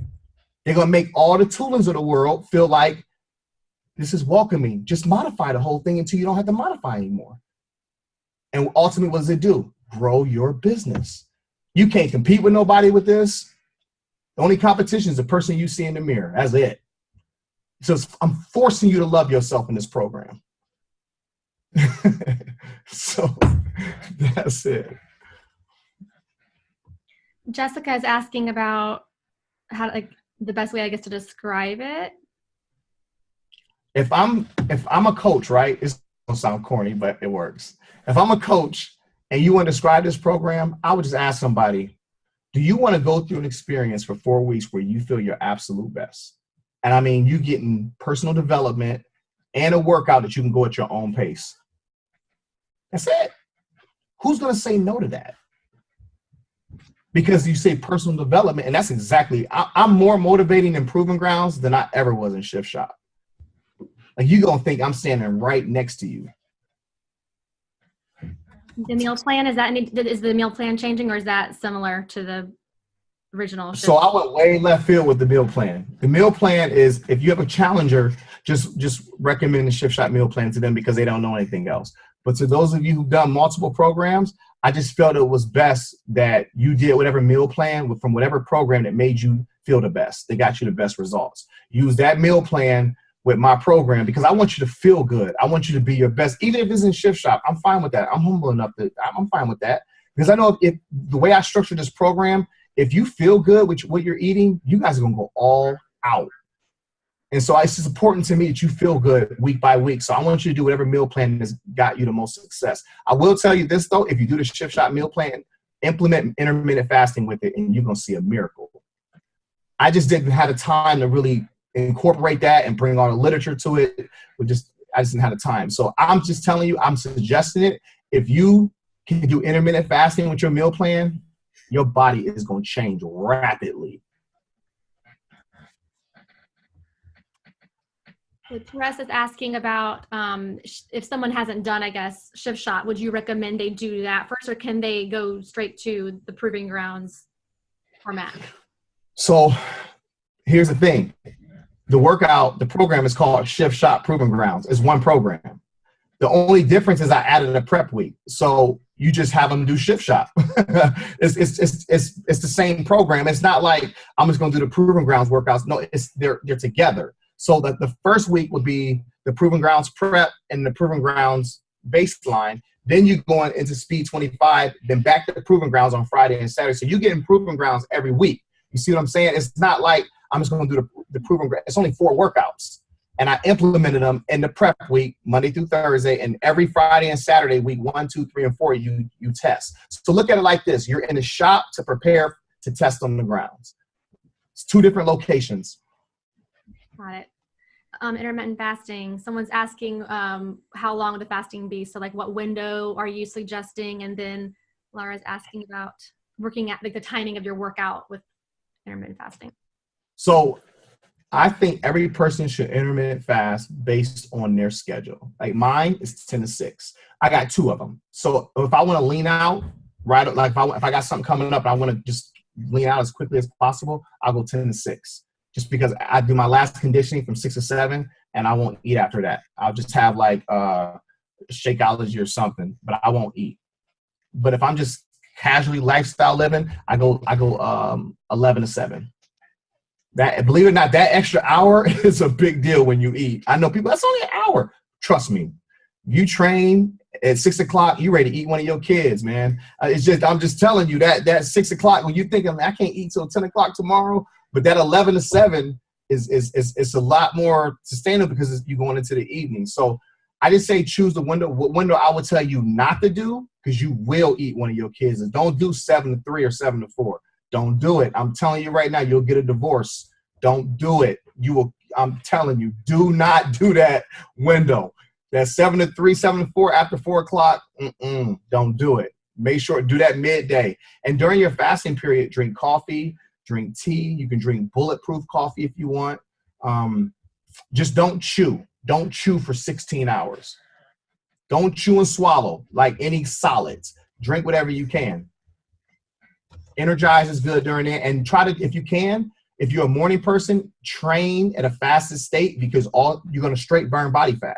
They're gonna make all the toolings of the world feel like this is welcoming. Just modify the whole thing until you don't have to modify anymore. And ultimately, what does it do? Grow your business. You can't compete with nobody with this. The only competition is the person you see in the mirror. That's it. So I'm forcing you to love yourself in this program. So that's it. Jessica is asking about how, like, the best way, I guess, to describe it. If I'm a coach, right? It's gonna sound corny, but it works. If I'm a coach and you want to describe this program, I would just ask somebody, do you want to go through an experience for 4 weeks where you feel your absolute best? And I mean, you getting personal development and a workout that you can go at your own pace. That's it. Who's going to say no to that? Because you say personal development, and that's exactly, I'm more motivating in Proving Grounds than I ever was in Shift Shop. Like, you're going to think I'm standing right next to you. The meal plan, is the meal plan changing, or is that similar to the original? So I went way left field with the meal plan. The meal plan is, if you have a challenger, just recommend the Shift Shop meal plan to them because they don't know anything else. But to those of you who've done multiple programs, I just felt it was best that you did whatever meal plan from whatever program that made you feel the best. They got you the best results. Use that meal plan with my program because I want you to feel good. I want you to be your best. Even if it's in Shift Shop, I'm fine with that. I'm humble enough that I'm fine with that because I know if the way I structure this program, if you feel good with what you're eating, you guys are going to go all out. And so it's just important to me that you feel good week by week. So I want you to do whatever meal plan has got you the most success. I will tell you this, though. If you do the Shift Shop meal plan, implement intermittent fasting with it, and you're going to see a miracle. I just didn't have the time to really incorporate that and bring all the literature to it. I just didn't have the time. So I'm just telling you, I'm suggesting it. If you can do intermittent fasting with your meal plan, your body is going to change rapidly. So Therese is asking about if someone hasn't done, I guess, Shift Shop, would you recommend they do that first, or can they go straight to the Proving Grounds format? So here's the thing. The program is called Shift Shop Proving Grounds. It's one program. The only difference is I added a prep week. So you just have them do Shift Shop. It's the same program. It's not like I'm just going to do the Proving Grounds workouts. No, they're together. So that the first week would be the Proving Grounds prep and the Proving Grounds baseline. Then you going into Speed 25, then back to the Proving Grounds on Friday and Saturday. So you get Proving Grounds every week. You see what I'm saying? It's not like I'm just going to do the Proving Grounds. It's only 4 workouts. And I implemented them in the prep week, Monday through Thursday, and every Friday and Saturday, week 1, 2, 3, and 4, you test. So look at it like this. You're in the shop to prepare to test on the grounds. It's 2 different locations. Got it. Intermittent fasting. Someone's asking how long would the fasting be? So like what window are you suggesting? And then Laura's asking about working at like the timing of your workout with intermittent fasting. So I think every person should intermittent fast based on their schedule. Like mine is 10 to 6. I got 2 of them. So if I want to lean out, right, like if I got something coming up and I want to just lean out as quickly as possible, I'll go 10 to 6. Just because I do my last conditioning from 6 to 7 and I won't eat after that. I'll just have like Shakeology or something, but I won't eat. But if I'm just casually lifestyle living, I go 11 to 7. That, believe it or not, that extra hour is a big deal when you eat. I know people, that's only an hour. Trust me. You train at 6 o'clock, you ready to eat one of your kids, man. I'm just telling you that 6 o'clock, when you're thinking, I can't eat till 10 o'clock tomorrow, but that 11 to 7 is a lot more sustainable because you're going into the evening. So I just say choose the window. What window I would tell you not to do, because you will eat one of your kids, is don't do 7 to 3 or 7 to 4. Don't do it. I'm telling you right now, you'll get a divorce. Don't do it. I'm telling you, do not do that window. That 7 to 3, 7 to 4 after 4 o'clock. Don't do it. Make sure do that midday. And during your fasting period, drink coffee, drink tea. You can drink bulletproof coffee if you want. Just don't chew. Don't chew for 16 hours. Don't chew and swallow like any solids. Drink whatever you can. Energize is good during it, and try to, if you can, if you're a morning person, train at a fasted state, because you're going to straight burn body fat.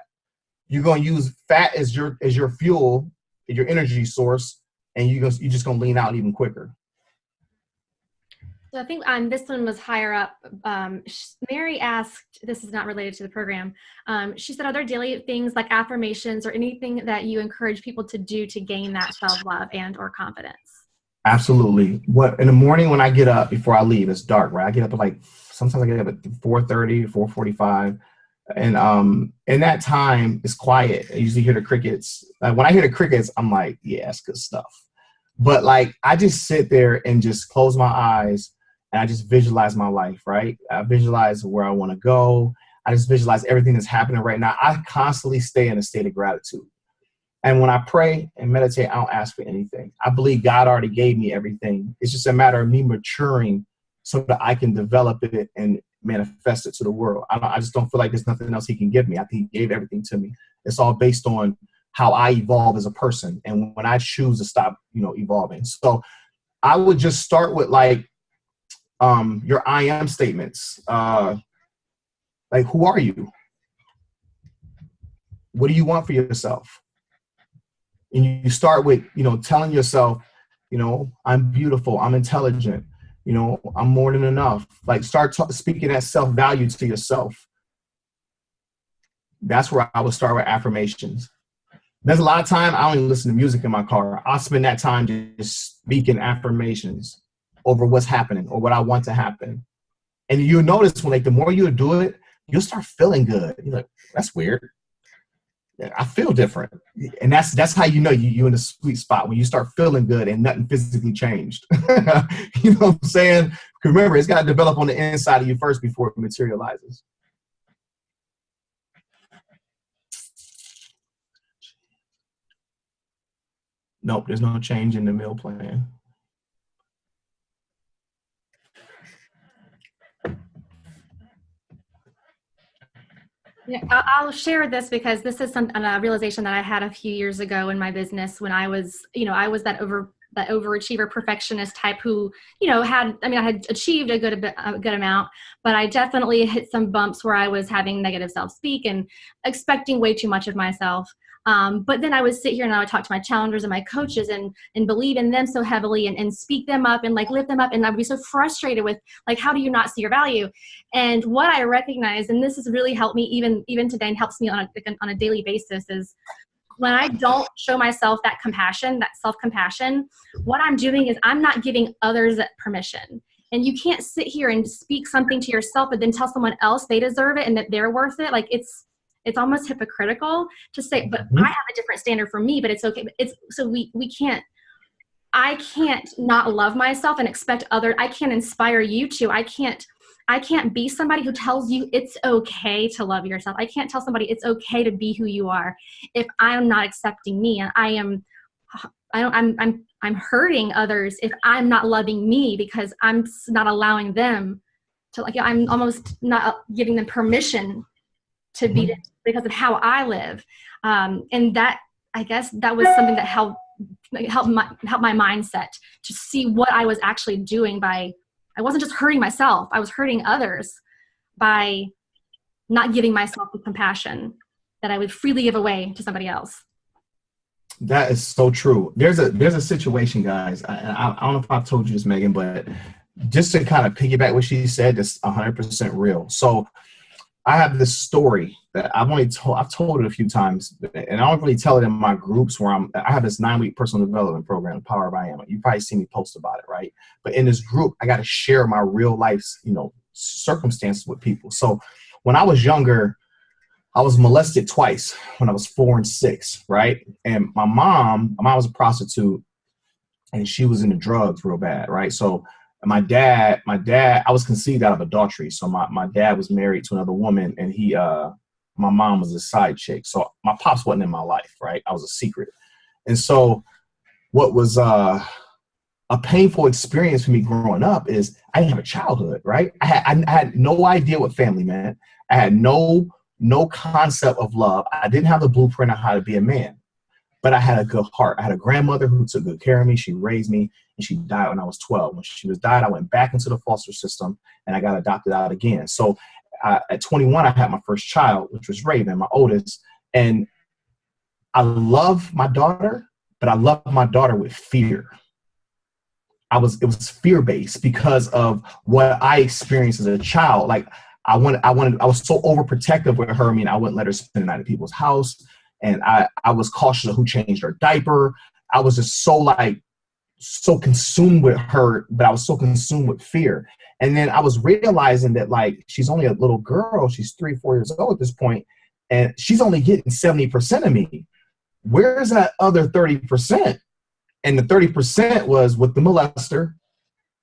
You're going to use fat as your fuel, your energy source, and you're just going to lean out even quicker. So I think this one was higher up. Mary asked, this is not related to the program. She said, are there daily things like affirmations or anything that you encourage people to do to gain that self-love and or confidence? Absolutely. In the morning when I get up before I leave, it's dark, right? I get up at sometimes I get up at 4:30, 4:45. And in that time, it's quiet. I usually hear the crickets. When I hear the crickets, I'm like, yeah, that's good stuff. But like, I just sit there and just close my eyes and I just visualize my life, right? I visualize where I want to go. I just visualize everything that's happening right now. I constantly stay in a state of gratitude. And when I pray and meditate, I don't ask for anything. I believe God already gave me everything. It's just a matter of me maturing so that I can develop it and manifest it to the world. I just don't feel like there's nothing else he can give me. I think he gave everything to me. It's all based on how I evolve as a person and when I choose to stop, evolving. So I would just start with like your I am statements. Like, who are you? What do you want for yourself? And you start with, telling yourself, I'm beautiful, I'm intelligent, I'm more than enough. Like, start speaking that self-value to yourself. That's where I would start with affirmations. There's a lot of time I don't even listen to music in my car. I'll spend that time just speaking affirmations over what's happening or what I want to happen. And you'll notice when, the more you do it, you'll start feeling good. You're like, that's weird. I feel different. And that's how you're in a sweet spot, when you start feeling good and nothing physically changed. You know what I'm saying? Because remember, it's got to develop on the inside of you first before it materializes. Nope, there's no change in the meal plan. Yeah, I'll share this because this is a realization that I had a few years ago in my business when I was, I was that overachiever perfectionist type who, I had achieved a good amount, but I definitely hit some bumps where I was having negative self-speak and expecting way too much of myself. But then I would sit here and I would talk to my challengers and my coaches and believe in them so heavily and speak them up and like lift them up. And I would be so frustrated with like, how do you not see your value? And what I recognize, and this has really helped me even today and helps me on a daily basis, is when I don't show myself that compassion, that self-compassion, what I'm doing is I'm not giving others that permission. And you can't sit here and speak something to yourself, but then tell someone else they deserve it and that they're worth it. Like it's almost hypocritical to say, but I have a different standard for me, but it's okay. I can't not love myself and expect I can't inspire you to. I can't be somebody who tells you it's okay to love yourself. I can't tell somebody it's okay to be who you are if I'm not accepting me, and I'm hurting others if I'm not loving me because I'm not allowing them to, like, I'm almost not giving them permission to be because of how I live. And that, I guess that was something that helped my mindset to see what I was actually doing I wasn't just hurting myself, I was hurting others by not giving myself the compassion that I would freely give away to somebody else. That is so true. There's a situation, guys. I don't know if I've told you this, Megan, but just to kind of piggyback what she said, that's 100% real. So I have this story that I've told it a few times, and I don't really tell it in my groups where I have this 9-week personal development program, Power of I Am. You probably see me post about it, right? But in this group, I got to share my real life's, circumstances with people. So when I was younger, I was molested twice when I was 4 and 6, right? And my mom was a prostitute, and she was into drugs real bad, right? So my dad, I was conceived out of adultery. So my dad was married to another woman, and my mom was a side chick. So my pops wasn't in my life, right? I was a secret. And so what was a painful experience for me growing up is I didn't have a childhood, right? I had no idea what family meant. I had no concept of love. I didn't have the blueprint on how to be a man, but I had a good heart. I had a grandmother who took good care of me. She raised me, and she died when I was 12. When she died, I went back into the foster system, and I got adopted out again. So at 21, I had my first child, which was Raven, my oldest. And I love my daughter, but I love my daughter with fear. It was fear-based because of what I experienced as a child. Like I was so overprotective with her. I mean, I wouldn't let her spend the night at people's house. And I was cautious of who changed her diaper. I was just so consumed with her, but I was so consumed with fear. And then I was realizing that, like, she's only a little girl. She's 3-4 years old at this point, and she's only getting 70% of me. Where's that other 30%? And the 30% was with the molester,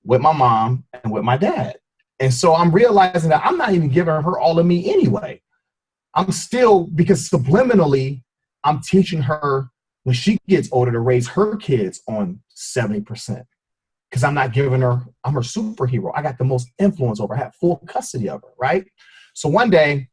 with my mom, and with my dad. And so I'm realizing that I'm not even giving her all of me anyway. I'm still, because subliminally, I'm teaching her when she gets older to raise her kids on 70%. Because I'm not giving her, I'm her superhero. I got the most influence over her. I had full custody of her, right? So one day,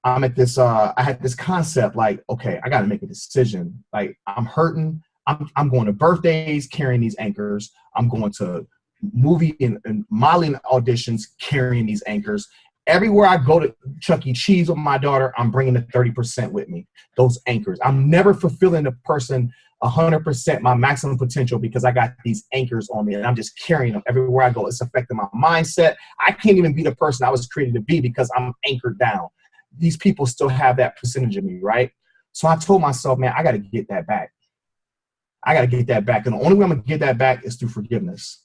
I'm at this, I had this concept like, okay, I got to make a decision. Like, I'm hurting. I'm going to birthdays carrying these anchors. I'm going to movie and modeling auditions carrying these anchors. Everywhere I go to Chuck E. Cheese with my daughter, I'm bringing the 30% with me, those anchors. I'm never fulfilling the person 100% my maximum potential because I got these anchors on me and I'm just carrying them everywhere I go. It's affecting my mindset. I can't even be the person I was created to be because I'm anchored down. These people still have that percentage of me, right? So I told myself, man, I got to get that back. I got to get that back. And the only way I'm going to get that back is through forgiveness.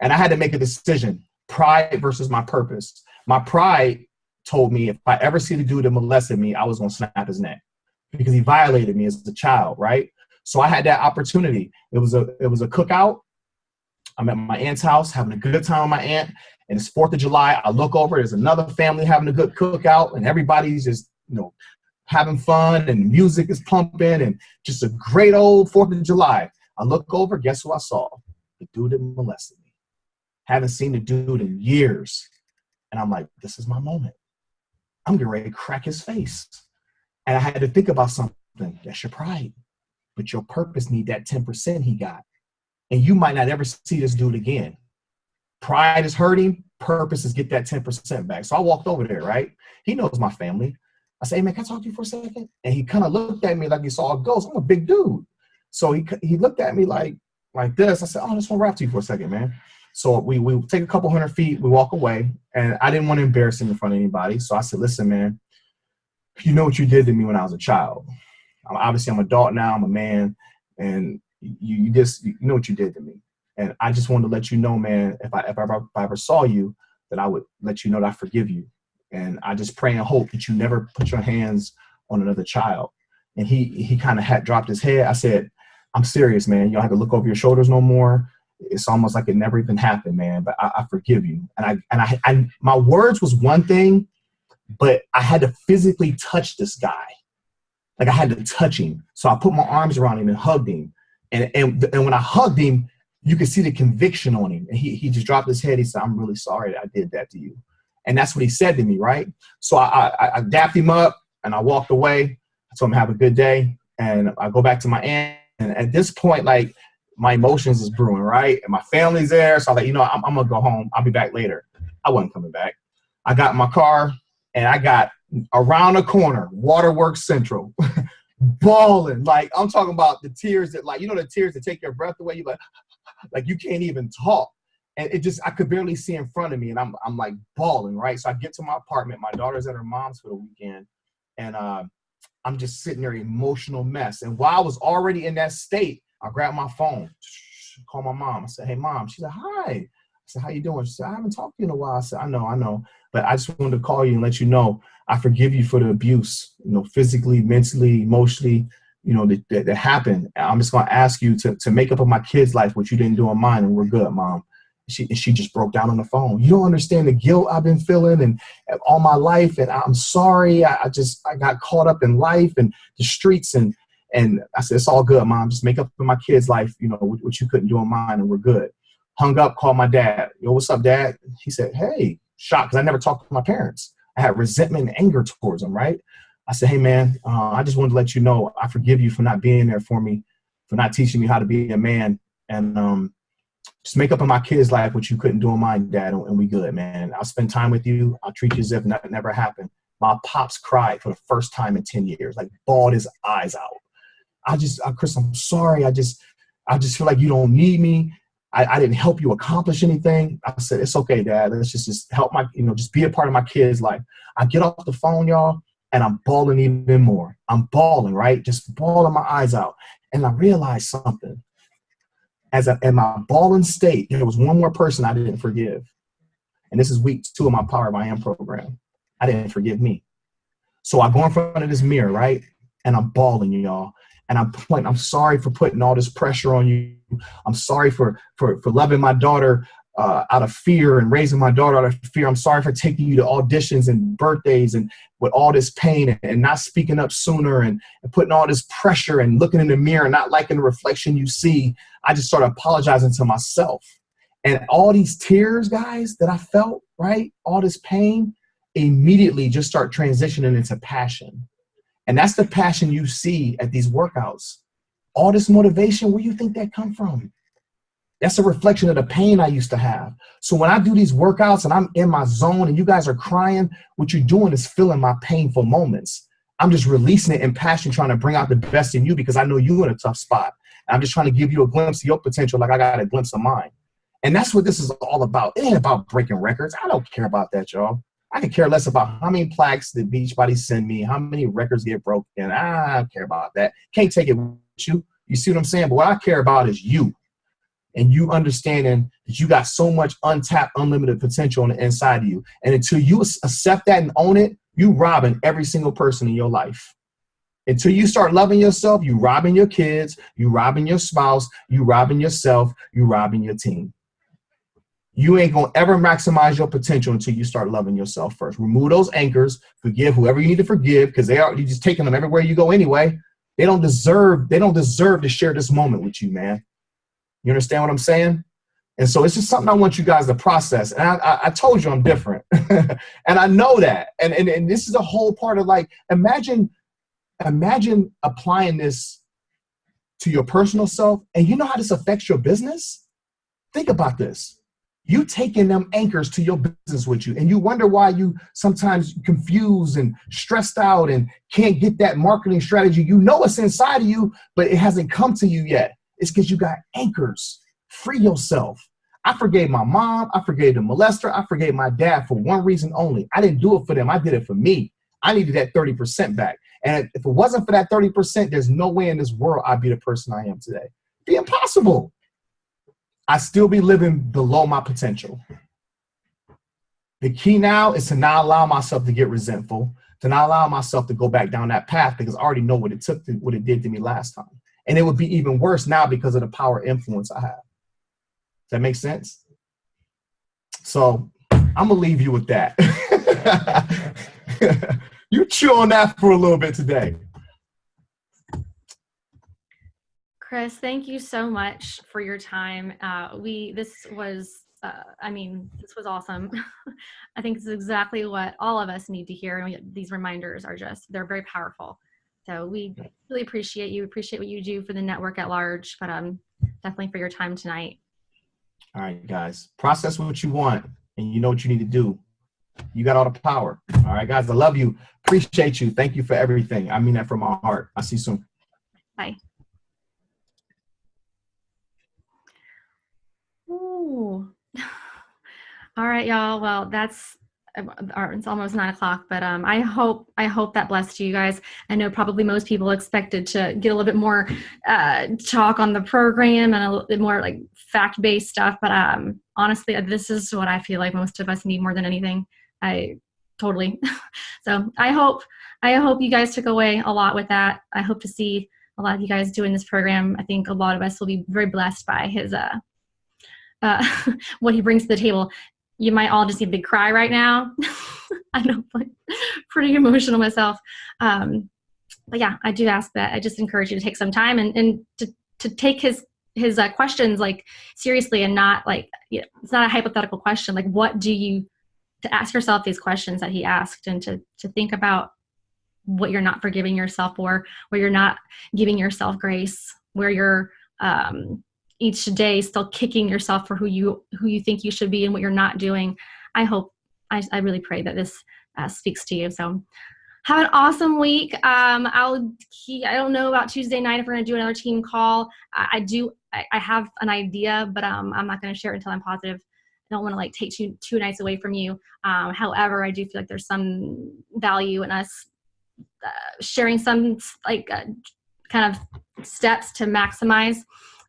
And I had to make a decision, pride versus my purpose. My pride told me if I ever see the dude that molested me, I was going to snap his neck because he violated me as a child, right? So I had that opportunity. It was a cookout. I'm at my aunt's house having a good time with my aunt, and it's 4th of July. I look over, there's another family having a good cookout, and everybody's just, having fun, and music is pumping, and just a great old 4th of July. I look over, guess who I saw? The dude that molested me. Haven't seen the dude in years. And I'm like, this is my moment. I'm getting ready to crack his face. And I had to think about something. That's your pride. But your purpose need that 10% he got. And you might not ever see this dude again. Pride is hurting. Purpose is get that 10% back. So I walked over there, right? He knows my family. I said, hey man, can I talk to you for a second? And he kind of looked at me like he saw a ghost. I'm a big dude. So he looked at me like this. I said, oh, I just want to rap to you for a second, man. So we take a couple 100 feet, we walk away, and I didn't want to embarrass him in front of anybody. So I said, listen, man, you know what you did to me when I was a child. Obviously, I'm an adult now, I'm a man, and you know what you did to me. And I just wanted to let you know, man, if I ever saw you, that I would let you know that I forgive you. And I just pray and hope that you never put your hands on another child. And he kind of had dropped his head. I said, I'm serious, man. You don't have to look over your shoulders no more. It's almost like it never even happened, man. But I forgive you. And I my words was one thing, but I had to physically touch this guy. Like I had to touch him. So I put my arms around him and hugged him. And when I hugged him, you could see the conviction on him. And he just dropped his head. He said, I'm really sorry that I did that to you. And that's what he said to me, right? So I dapped him up and I walked away. I told him have a good day. And I go back to my aunt. And at this point, like my emotions is brewing, right? And my family's there. So I'm like, you know, I'm going to go home. I'll be back later. I wasn't coming back. I got in my car and I got around the corner, Waterworks Central, bawling. Like I'm talking about the tears that like, you know, the tears that take your breath away. You like you can't even talk. And it just, I could barely see in front of me. And I'm like bawling, right? So I get to my apartment. My daughter's at her mom's for the weekend. And I'm just sitting there, emotional mess. And while I was already in that state, I grabbed my phone, call my mom. I said, hey, mom. She said, hi. I said, how you doing? She said, I haven't talked to you in a while. I said, I know. But I just wanted to call you and let you know I forgive you for the abuse, you know, physically, mentally, emotionally, you know, that happened. I'm just going to ask you to make up of my kid's life what you didn't do in mine, and we're good, mom. She just broke down on the phone. You don't understand the guilt I've been feeling and all my life. And I'm sorry. I got caught up in life and the streets. And I said, it's all good, mom. Just make up for my kid's life, you know, what you couldn't do in mine, and we're good. Hung up, called my dad. Yo, what's up, dad? He said, hey, shocked, because I never talked to my parents. I had resentment and anger towards them, right? I said, hey, man, I just wanted to let you know I forgive you for not being there for me, for not teaching me how to be a man. And just make up in my kid's life what you couldn't do in mine, dad, and we good, man. I'll spend time with you. I'll treat you as if that never happened. My pops cried for the first time in 10 years, like bawled his eyes out. Chris, I'm sorry. I just feel like you don't need me. I didn't help you accomplish anything. I said, it's okay, dad. Let's just help just be a part of my kid's life. I get off the phone, y'all, and I'm bawling even more. I'm bawling, right? Just bawling my eyes out. And I realized something. In my bawling state, there was one more person I didn't forgive. And this is week 2 of my Power of I Am program. I didn't forgive me. So I go in front of this mirror, right? And I'm bawling, y'all. And I'm pointing, I'm sorry for putting all this pressure on you. I'm sorry for loving my daughter out of fear and raising my daughter out of fear. I'm sorry for taking you to auditions and birthdays and with all this pain and not speaking up sooner and putting all this pressure and looking in the mirror and not liking the reflection you see. I just started apologizing to myself. And all these tears, guys, that I felt, right? All this pain immediately just start transitioning into passion. And that's the passion you see at these workouts. All this motivation, where do you think that come from? That's a reflection of the pain I used to have. So when I do these workouts and I'm in my zone and you guys are crying, what you're doing is filling my painful moments. I'm just releasing it in passion, trying to bring out the best in you because I know you're in a tough spot. I'm just trying to give you a glimpse of your potential like I got a glimpse of mine. And that's what this is all about. It ain't about breaking records. I don't care about that, y'all. I could care less about how many plaques the Beachbody send me, how many records get broken. I don't care about that. Can't take it with you. You see what I'm saying? But what I care about is you. And you understanding that you got so much untapped, unlimited potential on the inside of you. And until you accept that and own it, you robbing every single person in your life. Until you start loving yourself, you robbing your kids, you robbing your spouse, you robbing yourself, you robbing your team. You ain't going to ever maximize your potential until you start loving yourself first. Remove those anchors, forgive whoever you need to forgive because you're just taking them everywhere you go anyway. They don't deserve to share this moment with you, man. You understand what I'm saying? And so it's just something I want you guys to process. And I told you I'm different. And I know that. And this is a whole part of like, imagine applying this to your personal self. And you know how this affects your business? Think about this. You taking them anchors to your business with you, and you wonder why you sometimes confused and stressed out and can't get that marketing strategy. You know it's inside of you, but it hasn't come to you yet. It's because you got anchors. Free yourself. I forgave my mom. I forgave the molester. I forgave my dad for one reason only. I didn't do it for them. I did it for me. I needed that 30% back. And if it wasn't for that 30%, there's no way in this world I'd be the person I am today. It'd be impossible. I still be living below my potential. The key now is to not allow myself to get resentful, to not allow myself to go back down that path, because I already know what it took to, what it did to me last time. And it would be even worse now because of the power influence I have. Does that make sense? So I'm gonna leave you with that. You chew on that for a little bit today. Chris, thank you so much for your time. This was awesome. I think this is exactly what all of us need to hear. And these reminders are they're very powerful. So we really appreciate you, appreciate what you do for the network at large, but definitely for your time tonight. All right, guys, process what you want, and you know what you need to do. You got all the power. All right, guys, I love you. Appreciate you. Thank you for everything. I mean that from my heart. I'll see you soon. Bye. Ooh. All right, y'all. Well, it's almost 9 o'clock, but I hope that blessed you guys. I know probably most people expected to get a little bit more talk on the program and a little bit more like fact-based stuff, but honestly, this is what I feel like most of us need more than anything. So I hope you guys took away a lot with that. I hope to see a lot of you guys doing this program. I think a lot of us will be very blessed by his what he brings to the table. You might all just need a big cry right now. I know, I'm pretty emotional myself. But yeah, I do ask that. I just encourage you to take some time and to take his questions like seriously, and not like, it's not a hypothetical question. Like, to ask yourself these questions that he asked, and to think about what you're not forgiving yourself for, where you're not giving yourself grace, where you're each day still kicking yourself for who you think you should be and what you're not doing. I really pray that this speaks to you. So have an awesome week. I don't know about Tuesday night if we're going to do another team call. I have an idea, but I'm not going to share it until I'm positive. I don't want to like take two nights away from you. However, I do feel like there's some value in us sharing some kind of steps to maximize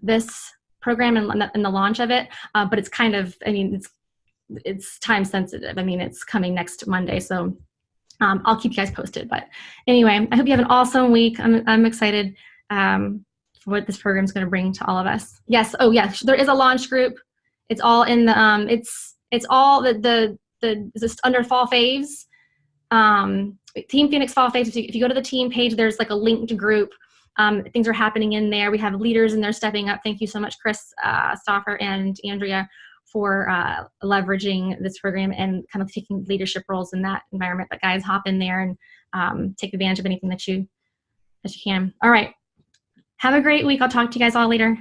this program and the launch of it. But it's kind of, it's time sensitive. It's coming next Monday, so I'll keep you guys posted. But anyway, I hope you have an awesome week. I'm excited for what this program is going to bring to all of us. Yes. Oh yes, there is a launch group. It's all in the it's all just under Fall Faves. Team Phoenix Fall Faves. If you go to the team page, there's like a linked group. Things are happening in there. We have leaders in there stepping up. Thank you so much, Chris Stauffer and Andrea, for leveraging this program and kind of taking leadership roles in that environment. But guys, hop in there and take advantage of anything that you can. All right. Have a great week. I'll talk to you guys all later.